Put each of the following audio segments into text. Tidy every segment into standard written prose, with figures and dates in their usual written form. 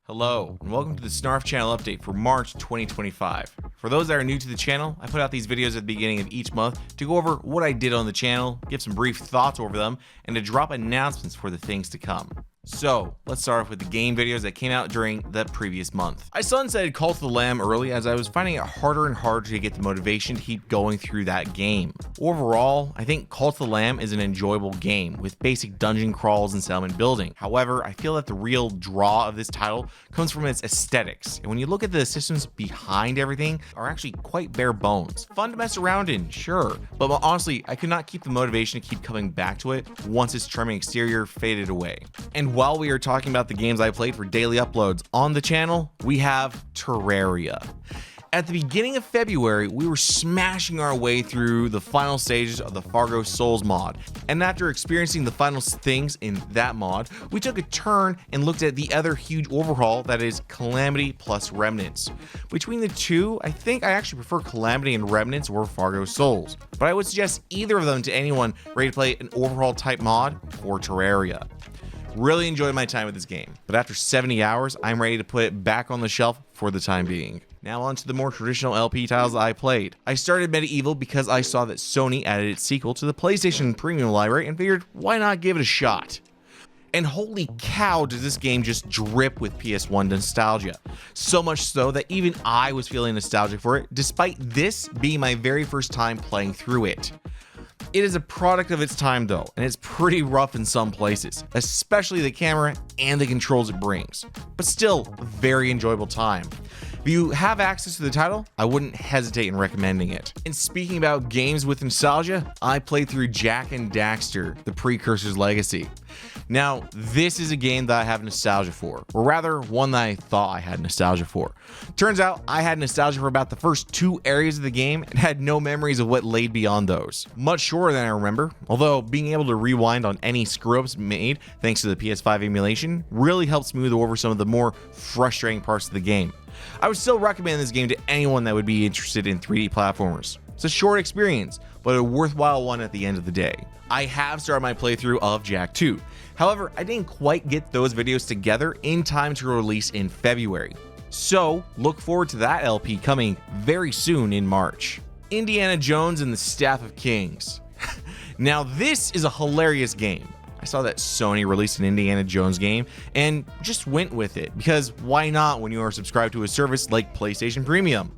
Hello, and welcome to the Snarf channel update for March 2025. For those that are new to the channel, I put out these videos at the beginning of each month to go over what I did on the channel, give some brief thoughts over them, and to drop announcements for the things to come. So, let's start off with the game videos that came out during the previous month. I sunsetted Cult of the Lamb early as I was finding it harder and harder to get the motivation to keep going through that game. Overall, I think Cult of the Lamb is an enjoyable game with basic dungeon crawls and settlement building. However, I feel that the real draw of this title comes from its aesthetics, and when you look at the systems behind everything, are actually quite bare bones. Fun to mess around in, sure, but honestly, I could not keep the motivation to keep coming back to it once its charming exterior faded away. And while we are talking about the games I played for daily uploads on the channel, we have Terraria. At the beginning of February, we were smashing our way through the final stages of the Fargo Souls mod, and after experiencing the final things in that mod, we took a turn and looked at the other huge overhaul that is Calamity plus Remnants. Between the two, I think I actually prefer Calamity and Remnants over Fargo Souls, but I would suggest either of them to anyone ready to play an overhaul type mod for Terraria. Really enjoyed my time with this game, but after 70 hours, I'm ready to put it back on the shelf for the time being. Now on to the more traditional LP titles I played. I started MediEvil because I saw that Sony added its sequel to the PlayStation Premium library and figured, why not give it a shot? And holy cow, does this game just drip with PS1 nostalgia. So much so that even I was feeling nostalgic for it, despite this being my very first time playing through it. It is a product of its time though, and it's pretty rough in some places, especially the camera and the controls it brings, but still a very enjoyable time. If you have access to the title, I wouldn't hesitate in recommending it. And speaking about games with nostalgia, I played through Jak and Daxter, the Precursor's Legacy. Now, this is a game that I have nostalgia for, or rather, one that I thought I had nostalgia for. Turns out, I had nostalgia for about the first 2 areas of the game and had no memories of what laid beyond those. Much shorter than I remember, although being able to rewind on any screw-ups made thanks to the PS5 emulation really helped smooth over some of the more frustrating parts of the game. I would still recommend this game to anyone that would be interested in 3D platformers. It's a short experience, but a worthwhile one at the end of the day. I have started my playthrough of Jak 2. However, I didn't quite get those videos together in time to release in February. So, look forward to that LP coming very soon in March. Indiana Jones and the Staff of Kings. Now this is a hilarious game. I saw that Sony released an Indiana Jones game and just went with it, because why not when you are subscribed to a service like PlayStation Premium?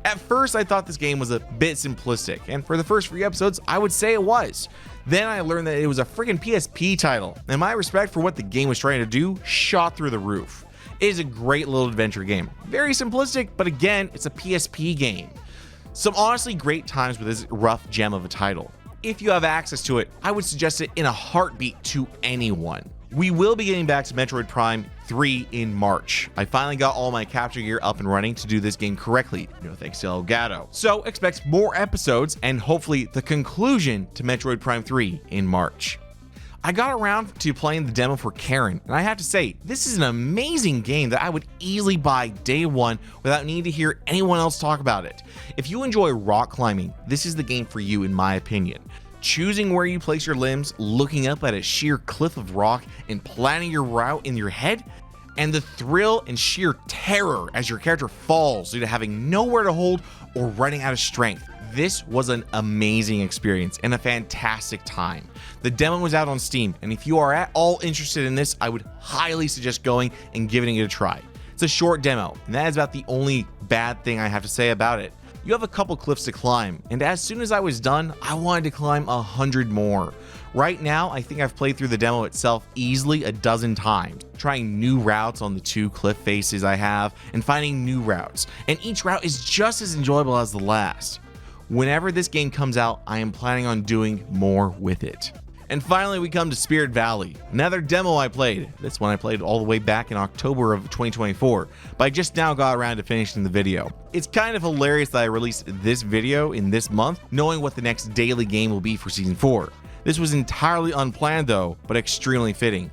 At first I thought this game was a bit simplistic, and for the first 3 episodes I would say it was. Then I learned that it was a freaking PSP title, and my respect for what the game was trying to do shot through the roof. It is a great little adventure game. Very simplistic, but again, it's a PSP game. Some honestly great times with this rough gem of a title. If you have access to it, I would suggest it in a heartbeat to anyone. We will be getting back to Metroid Prime 3 in March. I finally got all my capture gear up and running to do this game correctly, thanks to ElGato. So expect more episodes and hopefully the conclusion to Metroid Prime 3 in March. I got around to playing the demo for Carin, and I have to say, this is an amazing game that I would easily buy day one without needing to hear anyone else talk about it. If you enjoy rock climbing, this is the game for you in my opinion. Choosing where you place your limbs, looking up at a sheer cliff of rock, and planning your route in your head, and the thrill and sheer terror as your character falls due to having nowhere to hold or running out of strength. This was an amazing experience and a fantastic time. The demo was out on Steam, and if you are at all interested in this, I would highly suggest going and giving it a try. It's a short demo, and that is about the only bad thing I have to say about it. You have a couple cliffs to climb, and as soon as I was done, I wanted to climb 100 more. Right now, I think I've played through the demo itself easily a dozen times, trying new routes on the 2 cliff faces I have, and finding new routes, and each route is just as enjoyable as the last. Whenever this game comes out, I am planning on doing more with it. And finally, we come to Spirit Valley, another demo I played. This one I played all the way back in October of 2024, but I just now got around to finishing the video. It's kind of hilarious that I released this video in this month, knowing what the next daily game will be for Season 4. This was entirely unplanned though, but extremely fitting.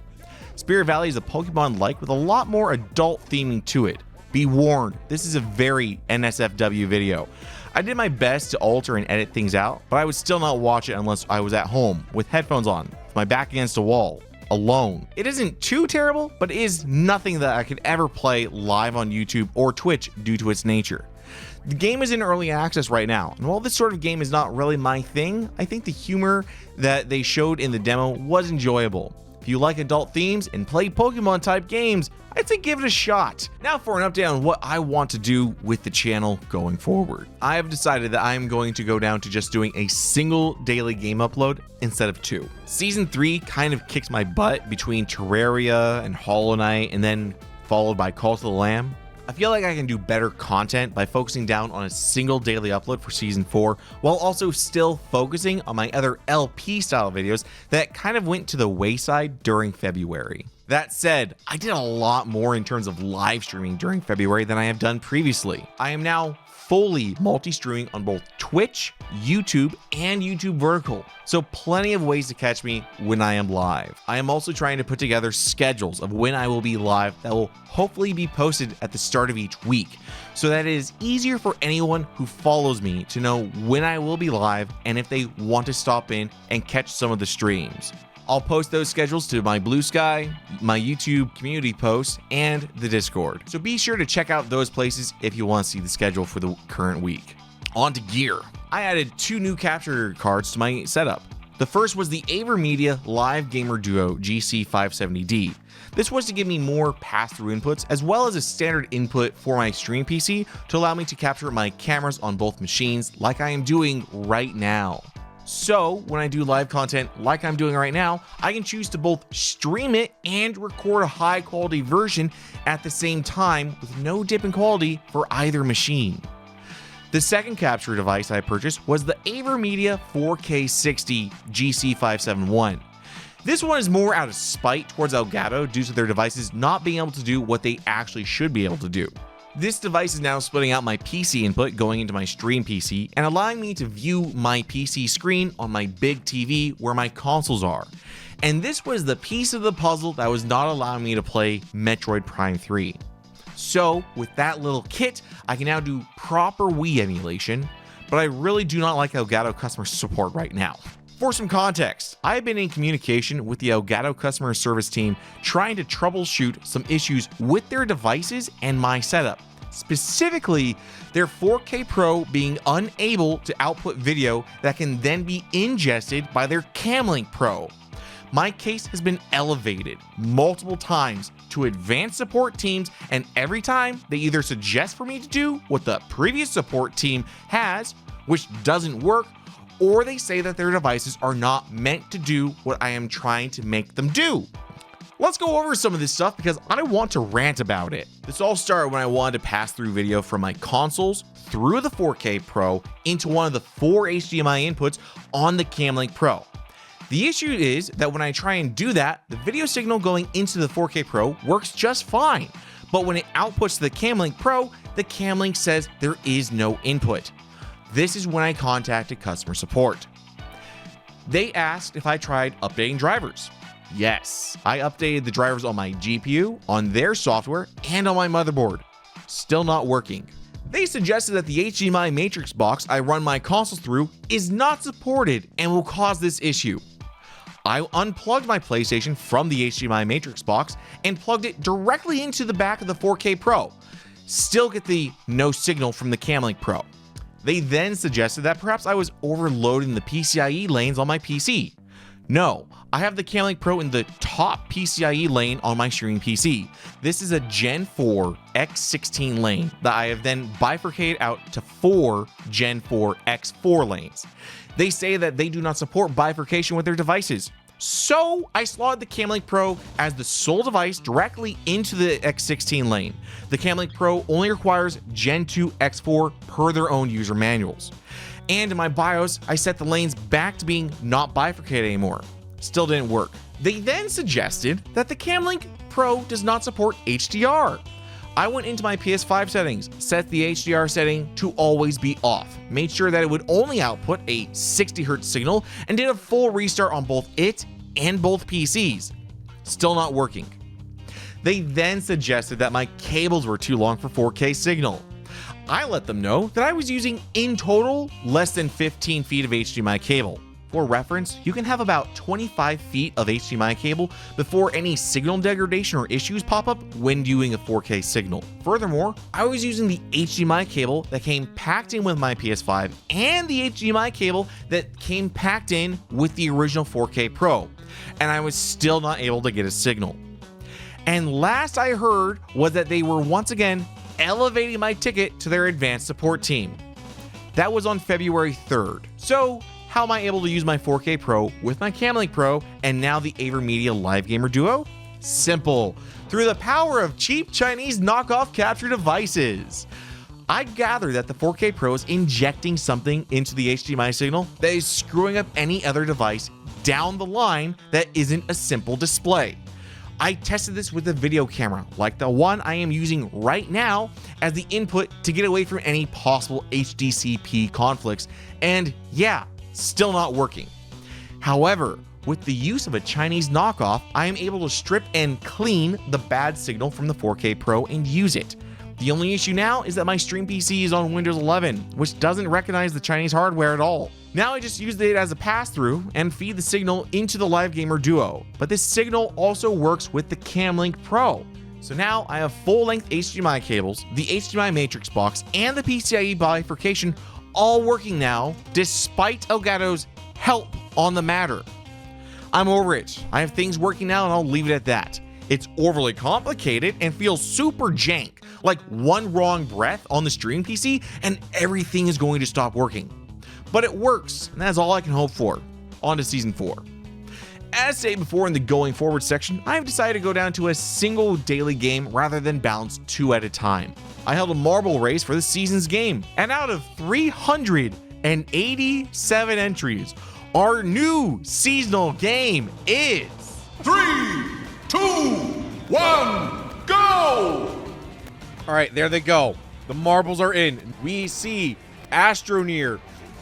Spirit Valley is a Pokemon-like with a lot more adult theming to it. Be warned, this is a very NSFW video. I did my best to alter and edit things out, but I would still not watch it unless I was at home with headphones on, with my back against a wall. alone. It isn't too terrible, but it is nothing that I could ever play live on YouTube or Twitch due to its nature. The game is in early access right now, and while this sort of game is not really my thing, I think the humor that they showed in the demo was enjoyable. If you like adult themes and play Pokemon type games, I'd say give it a shot. Now for an update on what I want to do with the channel going forward. I have decided that I am going to go down to just doing a single daily game upload instead of 2. Season 3 kind of kicked my butt between Terraria and Hollow Knight, and then followed by Call to the Lamb. I feel like I can do better content by focusing down on a single daily upload for Season 4, while also still focusing on my other LP style videos that kind of went to the wayside during February. That said, I did a lot more in terms of live streaming during February than I have done previously. I am now fully multi-streaming on both Twitch, YouTube, and YouTube Vertical, so plenty of ways to catch me when I am live. I am also trying to put together schedules of when I will be live that will hopefully be posted at the start of each week, so that it is easier for anyone who follows me to know when I will be live and if they want to stop in and catch some of the streams. I'll post those schedules to my Blue Sky, my YouTube community posts, and the Discord. So be sure to check out those places if you want to see the schedule for the current week. On to gear. I added 2 new capture cards to my setup. The first was the AverMedia Live Gamer Duo GC570D. This was to give me more pass-through inputs as well as a standard input for my stream PC to allow me to capture my cameras on both machines like I am doing right now. So when I do live content like I'm doing right now, I can choose to both stream it and record a high quality version at the same time with no dip in quality for either machine. The second capture device I purchased was the AverMedia 4K60 GC571. This one is more out of spite towards ElGato due to their devices not being able to do what they actually should be able to do. This device is now splitting out my PC input going into my stream PC and allowing me to view my PC screen on my big TV where my consoles are. And this was the piece of the puzzle that was not allowing me to play Metroid Prime 3. So with that little kit, I can now do proper Wii emulation, but I really do not like ElGato customer support right now. For some context, I have been in communication with the ElGato customer service team trying to troubleshoot some issues with their devices and my setup. Specifically, their 4K Pro being unable to output video that can then be ingested by their Camlink Pro. My case has been elevated multiple times to advanced support teams, and every time they either suggest for me to do what the previous support team has, which doesn't work, or they say that their devices are not meant to do what I am trying to make them do. Let's go over some of this stuff because I want to rant about it. This all started when I wanted to pass through video from my consoles through the 4K Pro into one of the 4 HDMI inputs on the Camlink Pro. The issue is that when I try and do that, the video signal going into the 4K Pro works just fine. But when it outputs to the Camlink Pro, the Camlink says there is no input. This is when I contacted customer support. They asked if I tried updating drivers. Yes, I updated the drivers on my GPU, on their software, and on my motherboard. Still not working. They suggested that the HDMI matrix box I run my consoles through is not supported and will cause this issue. I unplugged my PlayStation from the HDMI matrix box and plugged it directly into the back of the 4K Pro. Still get the no signal from the Camlink Pro. They then suggested that perhaps I was overloading the PCIe lanes on my PC. No, I have the Camlink Pro in the top PCIe lane on my streaming PC. This is a Gen 4 X16 lane that I have then bifurcated out to 4 Gen 4 X4 lanes. They say that they do not support bifurcation with their devices. So I slotted the Camlink Pro as the sole device directly into the X16 lane. The Camlink Pro only requires Gen 2 X4 per their own user manuals. And in my BIOS, I set the lanes back to being not bifurcated anymore. Still didn't work. They then suggested that the Camlink Pro does not support HDR. I went into my PS5 settings, set the HDR setting to always be off, made sure that it would only output a 60Hz signal, and did a full restart on both it and both PCs. Still not working. They then suggested that my cables were too long for 4K signal. I let them know that I was using in total less than 15 feet of HDMI cable. For reference, you can have about 25 feet of HDMI cable before any signal degradation or issues pop up when viewing a 4K signal. Furthermore, I was using the HDMI cable that came packed in with my PS5 and the HDMI cable that came packed in with the original 4K Pro, and I was still not able to get a signal. And last I heard was that they were once again elevating my ticket to their advanced support team. That was on February 3rd. So, how am I able to use my 4K Pro with my Camlink Pro and now the AverMedia Live Gamer Duo? Simple. Through the power of cheap Chinese knockoff capture devices. I gather that the 4K Pro is injecting something into the HDMI signal that is screwing up any other device down the line that isn't a simple display. I tested this with a video camera, like the one I am using right now, as the input to get away from any possible HDCP conflicts, and yeah, still not working. However, with the use of a Chinese knockoff, I am able to strip and clean the bad signal from the 4K Pro and use it. The only issue now is that my stream PC is on Windows 11, which doesn't recognize the Chinese hardware at all. Now I just use it as a pass-through and feed the signal into the Live Gamer Duo, but this signal also works with the Camlink Pro. So now I have full-length HDMI cables, the HDMI matrix box, and the PCIe bifurcation all working now, despite ElGato's help on the matter. I'm over it. I have things working now and I'll leave it at that. It's overly complicated and feels super jank, like one wrong breath on the stream PC and everything is going to stop working. But it works, and that's all I can hope for. On to Season 4. As stated before in the going forward section, I've decided to go down to a single daily game rather than bounce 2 at a time. I held a marble race for the season's game, and out of 387 entries, our new seasonal game is 3, 2, 1, go! Alright, there they go. The marbles are in. We see Astroneer,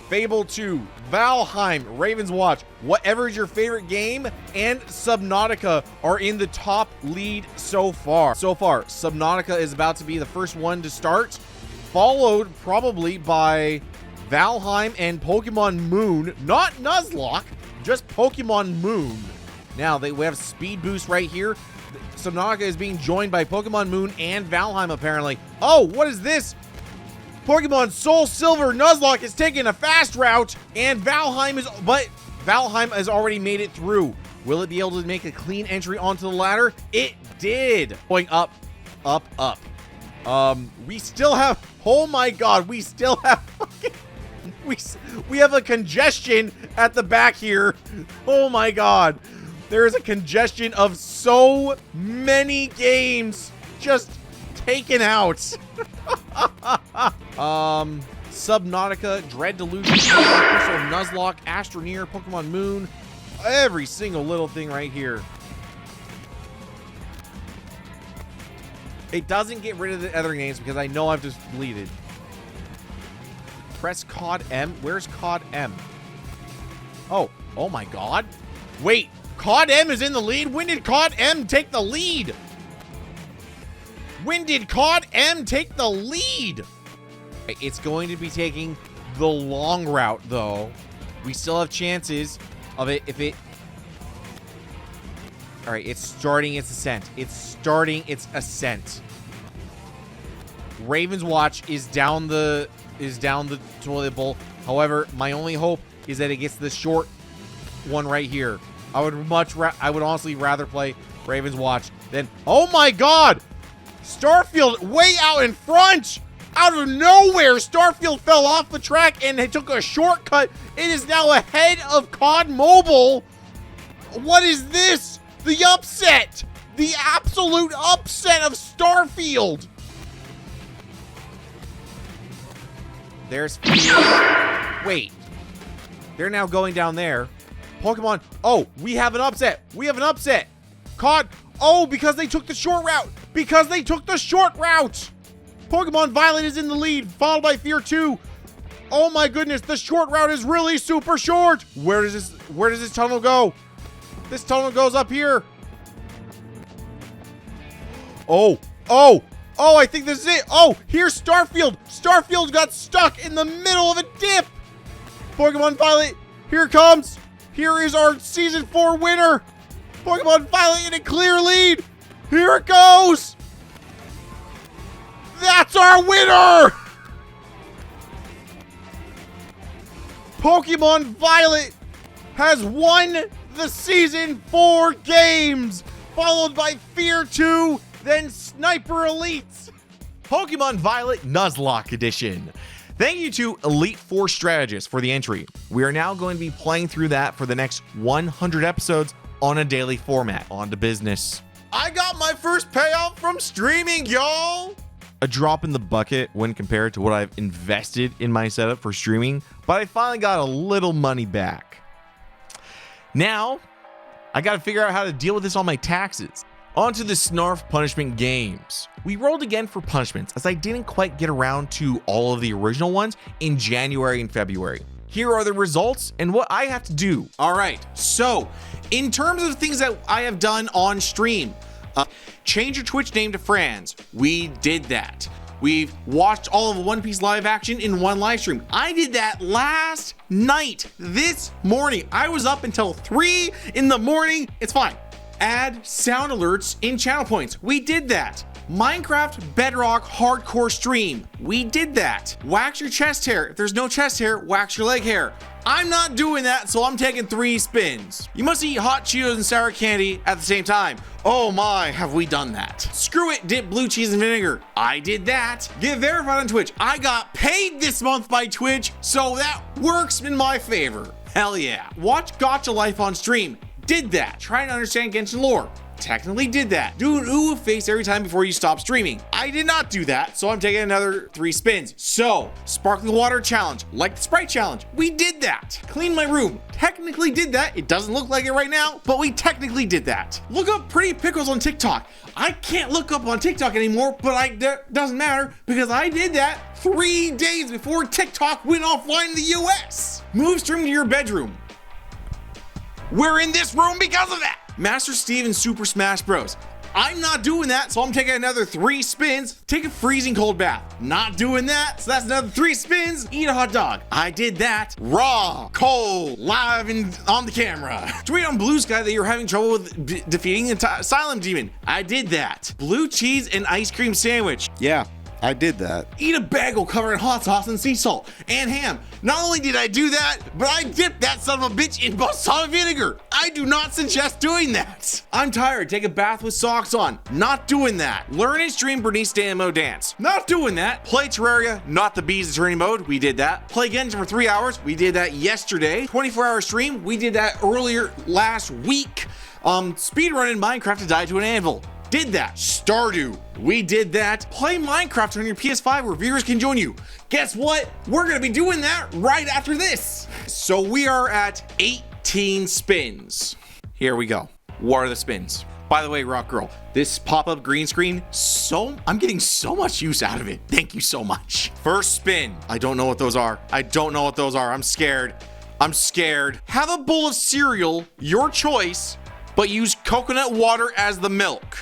Fable 2, Valheim, Raven's Watch, whatever is your favorite game, and Subnautica are in the top lead so far. Subnautica is about to be the first one to start, followed probably by Valheim and Pokemon Moon. Not Nuzlocke, just Pokemon Moon. Now, we have speed boost right here. Subnautica is being joined by Pokemon Moon and Valheim, apparently. Oh, what is this? Pokemon Soul Silver Nuzlocke is taking a fast route, and Valheim has already made it through. Will it be able to make a clean entry onto the ladder? It did. Going up, up, up. We still have, oh my god, we still have fucking, we have a congestion at the back here. Oh my god. There is a congestion of so many games just taken out. Subnautica, Dread Delusion, Nuzlocke, Astroneer, Pokemon Moon, every single little thing right here. It doesn't get rid of the other names because I know I've just deleted. Press COD M. Where's COD M? Oh my god. Wait, COD M is in the lead? When did COD M take the lead? When did COD M take the lead? It's going to be taking the long route, though. We still have chances of it if it... All right, it's starting its ascent. It's starting its ascent. Raven's Watch is down the toilet bowl. However, my only hope is that it gets the short one right here. I would honestly rather play Raven's Watch than... Oh my god! Starfield way out in front! Out of nowhere, Starfield fell off the track and it took a shortcut. It is now ahead of COD Mobile. What is this? The upset! The absolute upset of Starfield! There's... Wait. They're now going down there. Pokemon... Oh, we have an upset. We have an upset. COD... Oh, because they took the short route. Because they took the short route. Pokemon Violet is in the lead, followed by Fear 2. Oh my goodness, the short route is really super short. Where does this tunnel go? This tunnel goes up here. Oh, I think this is it. Oh, here's Starfield. Starfield got stuck in the middle of a dip. Pokemon Violet Here it comes. Here is our Season 4 winner. Pokemon Violet in a clear lead. Here it goes. That's our winner. Pokemon Violet has won the Season 4 games, followed by Fear 2, then Sniper Elites. Pokemon Violet Nuzlocke Edition. Thank you to Elite Four Strategists for the entry. We are now going to be playing through that for the next 100 episodes on a daily format. On to business. I got my first payout from streaming, y'all. A drop in the bucket when compared to what I've invested in my setup for streaming, but I finally got a little money back. Now, I got to figure out how to deal with this on my taxes. On to the Snarf punishment games. We rolled again for punishments as I didn't quite get around to all of the original ones in January and February. Here are the results and what I have to do. All right, so in terms of things that I have done on stream, change your Twitch name to Franz. We did that. We've watched all of One Piece live action in one live stream. I did that last night, this morning. I was up until 3 in the morning. It's fine. Add sound alerts in channel points. We did that. Minecraft Bedrock hardcore stream. We did that. Wax your chest hair. If there's no chest hair, wax your leg hair. I'm not doing that, so I'm taking 3 spins. You must eat hot Cheetos and sour candy at the same time. Oh my, have we done that? Screw it, dip blue cheese and vinegar. I did that. Get verified on Twitch. I got paid this month by Twitch, so that works in my favor. Hell yeah. Watch Gotcha Life on stream. Did that. Trying to understand Genshin lore. Technically did that. Do an ooh face every time before you stop streaming. I did not do that, so I'm taking another 3 spins. So, sparkling water challenge, like the Sprite challenge. We did that. Clean my room. Technically did that. It doesn't look like it right now, but we technically did that. Look up Pretty Pickles on TikTok. I can't look up on TikTok anymore, but doesn't matter because I did that 3 days before TikTok went offline in the US. Move stream to your bedroom. We're in this room because of that. Master Steve in Super Smash Bros. I'm not doing that, so I'm taking another 3 spins. Take a freezing cold bath. Not doing that, so that's another 3 spins. Eat a hot dog. I did that. Raw, cold, live and on the camera. Tweet on Blue Sky that you're having trouble with defeating an Asylum Demon. I did that. Blue cheese and ice cream sandwich. Yeah, I did that. Eat a bagel covered in hot sauce and sea salt and ham. Not only did I do that, but I dipped that son of a bitch in balsamic vinegar. I do not suggest doing that. I'm tired. Take a bath with socks on. Not doing that. Learn and stream Bernice Damo dance. Not doing that. Play Terraria, not the bees attorney mode. We did that. Play Genshin for 3 hours. We did that yesterday. 24-hour stream. We did that earlier last week. Speedrun in Minecraft to die to an anvil. Did that. Stardew. We did that. Play Minecraft on your PS5 where viewers can join you. Guess what? We're gonna be doing that right after this. So we are at 18 spins. Here we go. What are the spins? By the way, Rock Girl, this pop-up green screen, I'm getting so much use out of it. Thank you so much. First spin. I don't know what those are. I don't know what those are. I'm scared. I'm scared. Have a bowl of cereal, your choice, but use coconut water as the milk.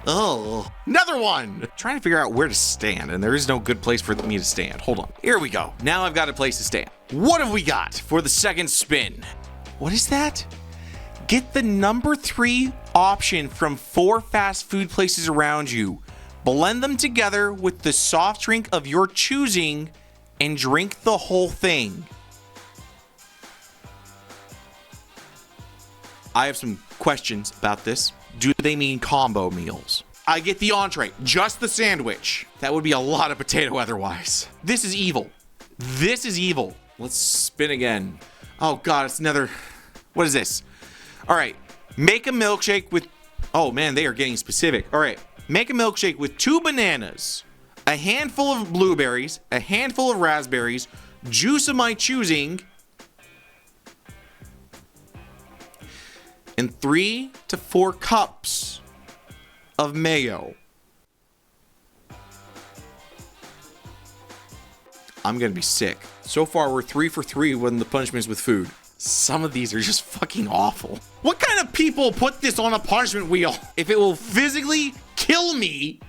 Oh, another one. Trying to figure out where to stand, and there is no good place for me to stand. Hold on. Here we go. Now I've got a place to stand. What have we got for the second spin? What is that? Get the number 3 option from 4 fast food places around you. Blend them together with the soft drink of your choosing and drink the whole thing. I have some questions about this. Do they mean combo meals? I get the entree, just the sandwich. That would be a lot of potato otherwise. This is evil. This is evil. Let's spin again. Oh God, it's another, what is this? All right, make a milkshake with, oh man, they are getting specific. All right, make a milkshake with 2 bananas, a handful of blueberries, a handful of raspberries, juice of my choosing, and 3 to 4 cups of mayo. I'm gonna be sick. So far, we're 3 for 3 when the punishments with food. Some of these are just fucking awful. What kind of people put this on a punishment wheel? If it will physically kill me,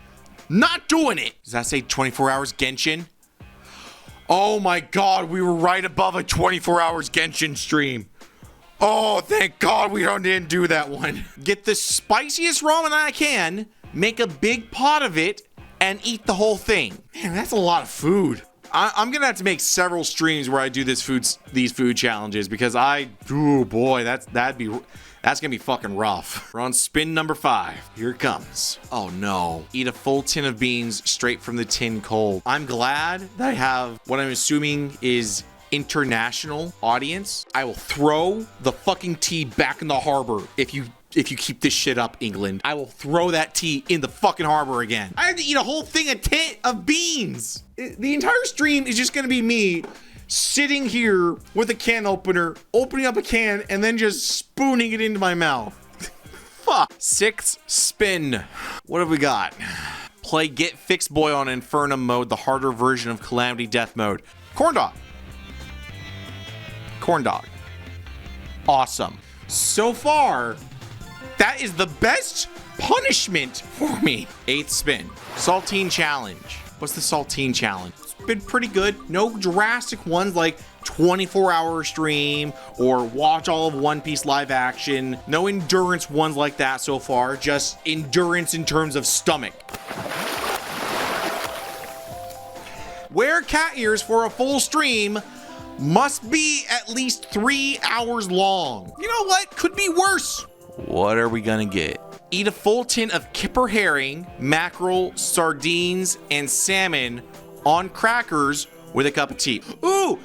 Not doing it. Does that say 24 hours Genshin? Oh my God, we were right above a 24 hours Genshin stream. Oh, thank God we didn't do that one. Get the spiciest ramen I can, make a big pot of it, and eat the whole thing. Man, that's a lot of food. I'm gonna have to make several streams where I do these food challenges because oh boy, that's gonna be fucking rough. We're on spin number 5. Here it comes. Oh no. Eat a full tin of beans straight from the tin cold. I'm glad that I have what I'm assuming is international audience. I will throw the fucking tea back in the harbor if you keep this shit up, England. I will throw that tea in the fucking harbor again. I have to eat a whole thing of beans. The entire stream is just gonna be me sitting here with a can opener, opening up a can, and then just spooning it into my mouth. Fuck. 6th spin. What have we got? Play Get Fixed Boy on Infernum mode, the harder version of Calamity Death mode. Corn dog. Corn dog. Awesome. So far, that is the best punishment for me. 8th spin. Saltine challenge. What's the saltine challenge? It's been pretty good. No drastic ones like 24-hour stream or watch all of One Piece live action. No endurance ones like that so far. Just endurance in terms of stomach. Wear cat ears for a full stream. Must be at least 3 hours long. You know what? Could be worse. What are we gonna get? Eat a full tin of kipper herring, mackerel, sardines, and salmon on crackers with a cup of tea. Ooh,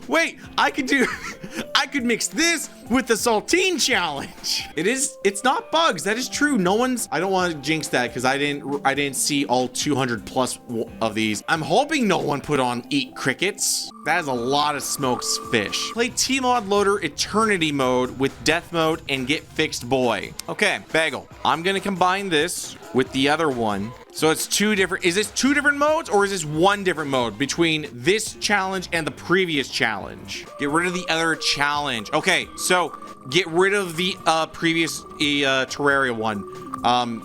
wait, I could mix this with the saltine challenge. It's not bugs, that is true. I don't want to jinx that because I didn't see all 200 plus of these. I'm hoping no one put on eat crickets. That is a lot of smoked fish. Play T-Mod Loader Eternity mode with Death mode and Get Fixed Boy. Okay, Bagel. I'm gonna combine this with the other one. So it's is this 2 different modes or is this 1 different mode between this challenge and the previous challenge? Get rid of the other challenge. Okay, so get rid of the previous Terraria one.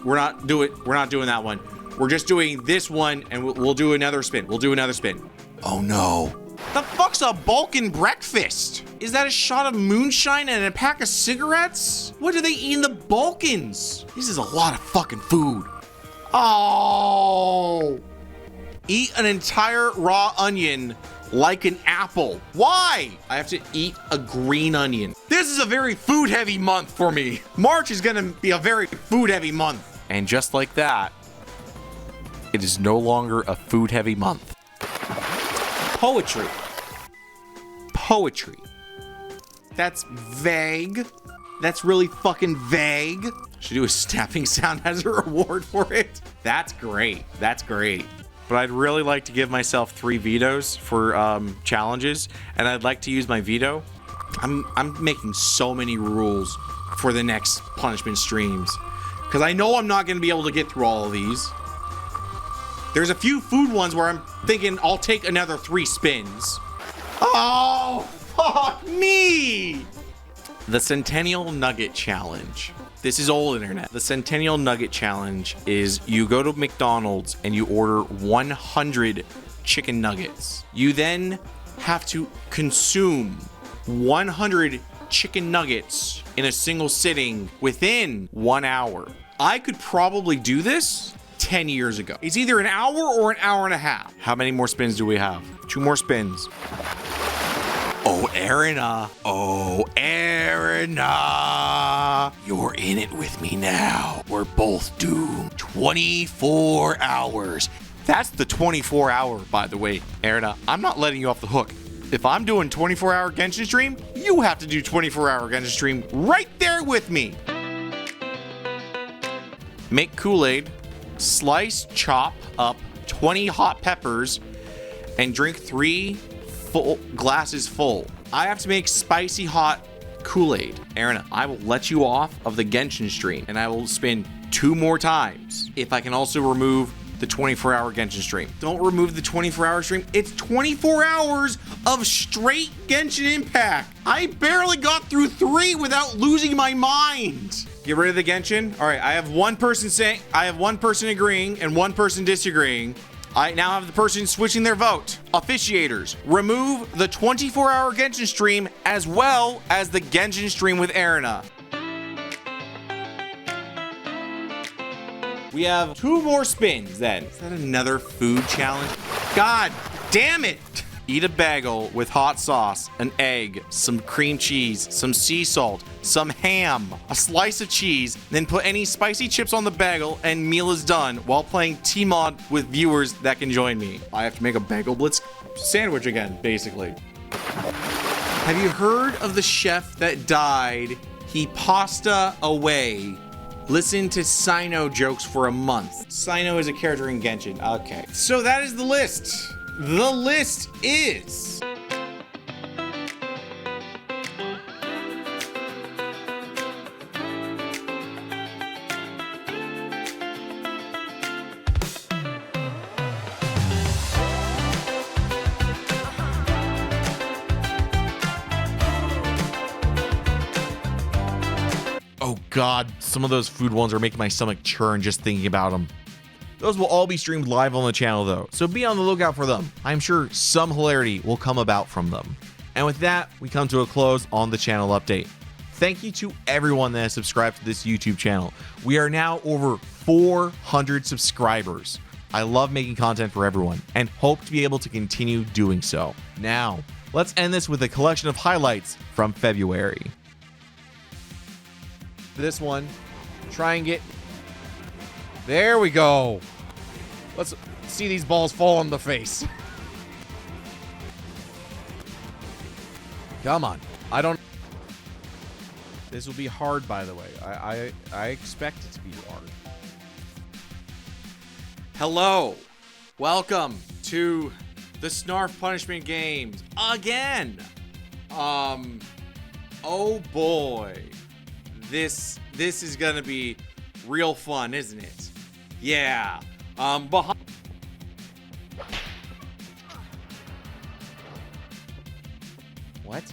We're not doing that one. We're just doing this one and we'll do another spin. Oh no. The fuck's a Balkan breakfast? Is that a shot of moonshine and a pack of cigarettes? What do they eat in the Balkans? This is a lot of fucking food. Oh. Eat an entire raw onion like an apple. Why? I have to eat a green onion. This is a very food heavy month for me. March is gonna be a very food heavy month. And just like that, it is no longer a food heavy month. Poetry. That's vague. That's really fucking vague. Should do a snapping sound as a reward for it. That's great. But I'd really like to give myself 3 vetoes for challenges, and I'd like to use my veto. I'm making so many rules for the next punishment streams because I know I'm not going to be able to get through all of these. There's a few food ones where I'm thinking I'll take another 3 spins. Oh, fuck me! The Centennial Nugget Challenge. This is old internet. The Centennial Nugget Challenge is you go to McDonald's and you order 100 chicken nuggets. You then have to consume 100 chicken nuggets in a single sitting within 1 hour. I could probably do this 10 years ago. It's either an hour or an hour and a half. How many more spins do we have? 2 more spins. Oh, Erina. You're in it with me now. We're both doomed. 24 hours. That's the 24 hour, by the way, Erina. I'm not letting you off the hook. If I'm doing 24-hour Genshin stream, you have to do 24-hour Genshin stream right there with me. Make Kool-Aid, slice, chop up 20 hot peppers, and drink 3 full glasses full. I have to make spicy hot Kool-Aid. Erina, I will let you off of the Genshin stream, and I will spin 2 more times if I can also remove the 24-hour Genshin stream. Don't remove the 24-hour stream. It's 24 hours of straight Genshin Impact. I barely got through 3 without losing my mind. Get rid of the Genshin. All right, I have one person agreeing and one person disagreeing. I now have the person switching their vote. Officiators, remove the 24-hour Genshin stream as well as the Genshin stream with Erina. We have 2 more spins then. Is that another food challenge? God damn it! Eat a bagel with hot sauce, an egg, some cream cheese, some sea salt, some ham, a slice of cheese, then put any spicy chips on the bagel and meal is done while playing T-Mod with viewers that can join me. I have to make a Bagel Blitz sandwich again, basically. Have you heard of the chef that died? He pasta away. Listen to Sino jokes for a month. Sino is a character in Genshin. Okay. So that is the list. The list is... Oh God, some of those food ones are making my stomach churn just thinking about them. Those will all be streamed live on the channel though, so be on the lookout for them. I'm sure some hilarity will come about from them. And with that, we come to a close on the channel update. Thank you to everyone that has subscribed to this YouTube channel. We are now over 400 subscribers. I love making content for everyone and hope to be able to continue doing so. Now, let's end this with a collection of highlights from February. This one, try and get... There we go. Let's see these balls fall on the face. Come on. I don't... This will be hard, by the way. I expect it to be hard. Hello. Welcome to the Snarf Punishment Games again. Oh boy. This is gonna be real fun, isn't it? Yeah. Behind... What?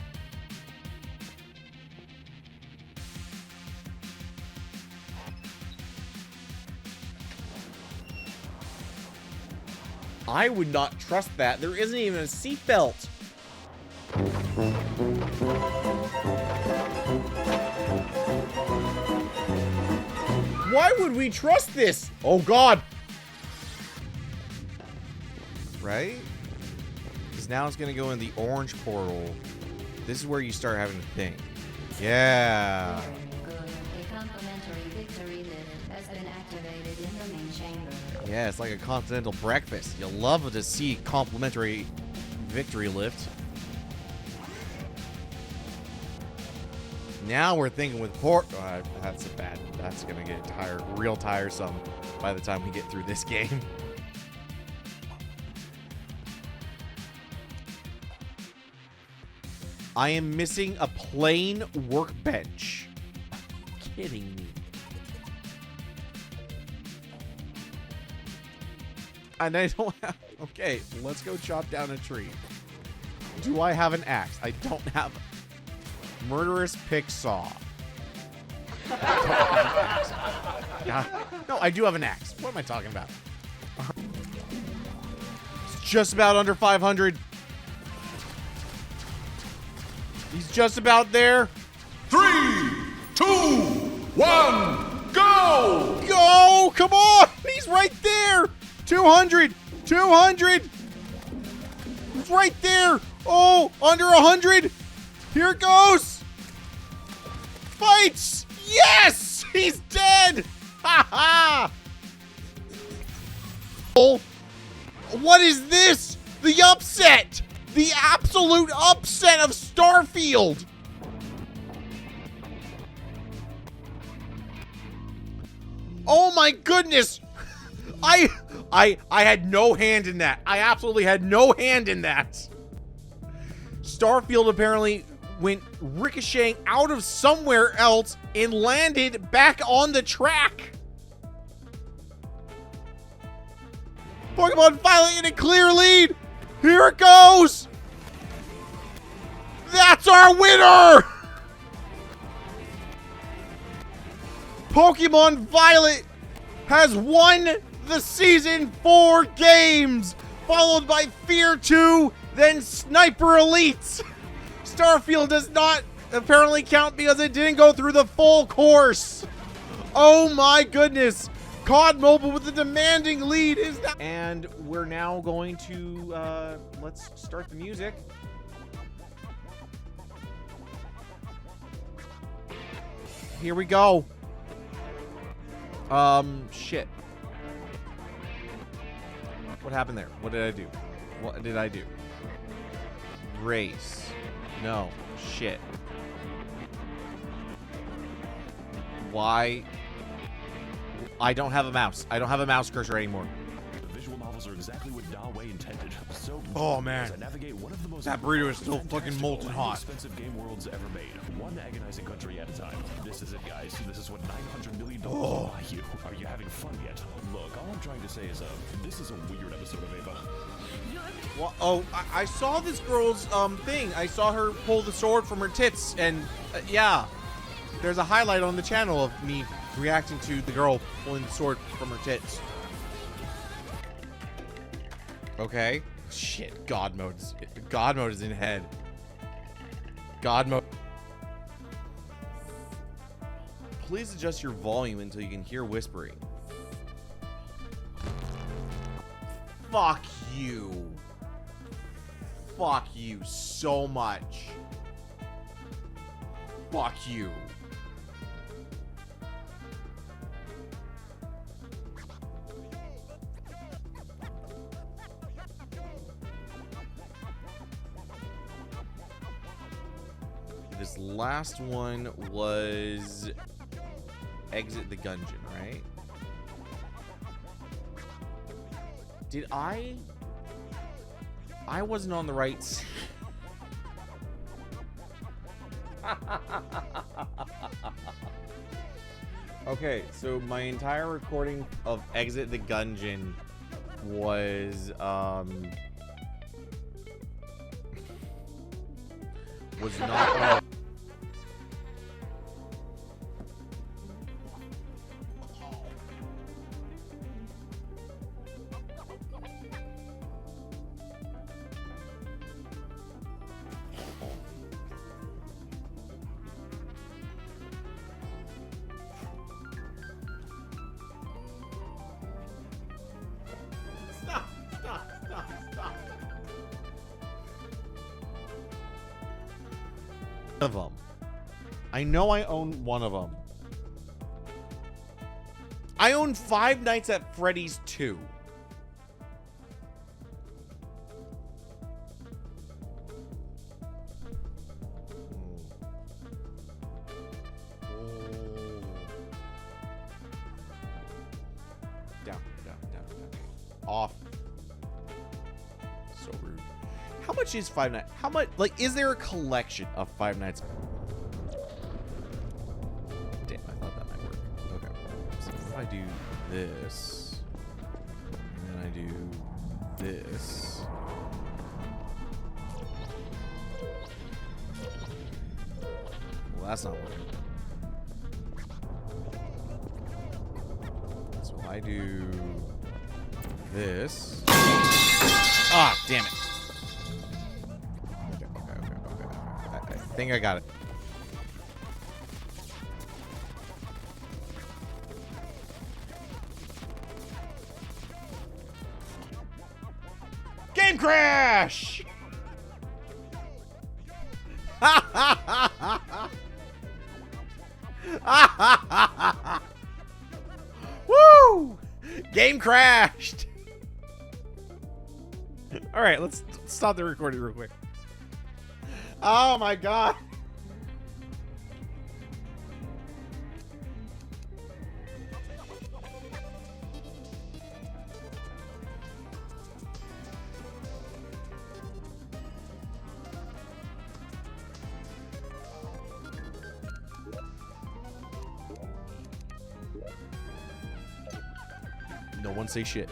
I would not trust that. There isn't even a seatbelt. Why would we trust this? Oh God. Right? Because now it's going to go in the orange portal. This is where you start having to think. Yeah. Good. A complimentary victory lift has been activated in the main chamber. Yeah, it's like a continental breakfast. You'll love to see complimentary victory lift. Now we're thinking with port. That's bad. That's gonna get real tiresome by the time we get through this game. I am missing a plain workbench. Kidding me. And I don't have... Okay, let's go chop down a tree. Do I have an axe? I don't have... Murderous pick saw. No, I do have an axe. What am I talking about? It's just about under 500. He's just about there. 3, 2, 1, go! Go! Come on! He's right there! 200! 200! He's right there! Oh, under 100! Here it goes! Fights! Yes! He's dead! Ha ha! Oh, what is this? The upset! The absolute upset of Starfield! Oh my goodness! I had no hand in that. I absolutely had no hand in that. Starfield apparently went ricocheting out of somewhere else and landed back on the track. Pokemon finally in a clear lead. Here it goes. That's our winner. Pokemon Violet has won the Season 4 games, followed by Fear 2, then Sniper Elites. Starfield does not apparently count because it didn't go through the full course. Oh my goodness. COD Mobile with a demanding lead is now. And we're now going to, let's start the music. Here we go. Shit. What happened there? What did I do? What did I do? Race. No. Shit. Why? I don't have a mouse. I don't have a mouse cursor anymore. The visual novels are exactly what Dawei intended. So Oh man, navigate one of the most that burrito is still fucking molten hot. expensive game worlds ever made, one agonizing country at a time. This is it, guys. This is what $900 million will buy you. Are you having fun yet? Look, all I'm trying to say is, this is a weird episode of Ava. Well, oh, I saw this girl's thing. I saw her pull the sword from her tits, and yeah, there's a highlight on the channel of me reacting to the girl pulling the sword from her tits. Okay. Shit, God mode is in head. God mode. Please adjust your volume until you can hear whispering. Fuck you. Fuck you so much. Fuck you. This last one was exit the gungeon, right? Did I wasn't on the right Okay, so my entire recording of exit the gungeon was not of them. I know I own one of them. I own Five Nights at Freddy's 2. Down. Off. So rude. How much is Five Nights? How much? Like, is there a collection of Five Nights? Damn, I thought that might work. Okay. So if I do this, and then I do this. Well, that's not working. So I do this. Ah, damn it. I think I got it. Game crash! Woo! Game crashed! Alright, let's stop the recording real quick. Oh my god. No one say shit.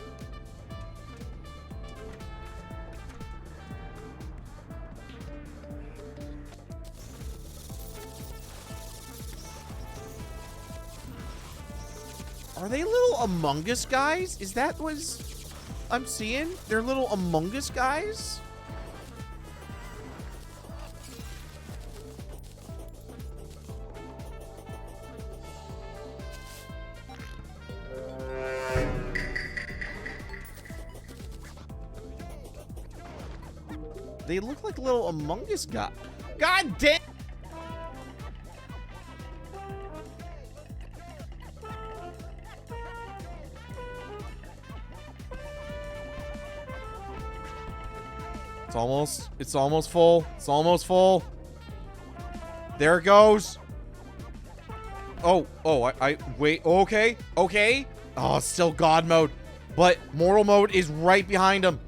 Are they little Among Us guys? Is that what I'm seeing? They're little Among Us guys? They look like little Among Us guys. God damn! It's almost full. It's almost full. There it goes. Oh, I wait. Okay. Oh, it's still God mode. But mortal mode is right behind him.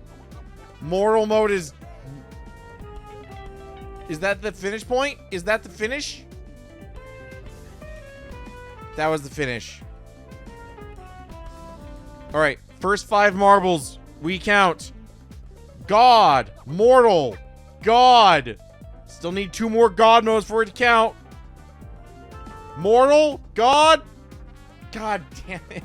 Mortal mode is that the finish point? Is that the finish? That was the finish. All right, first 5 marbles we count. God, mortal, God. Still need 2 more God modes for it to count. Mortal, God. God damn it.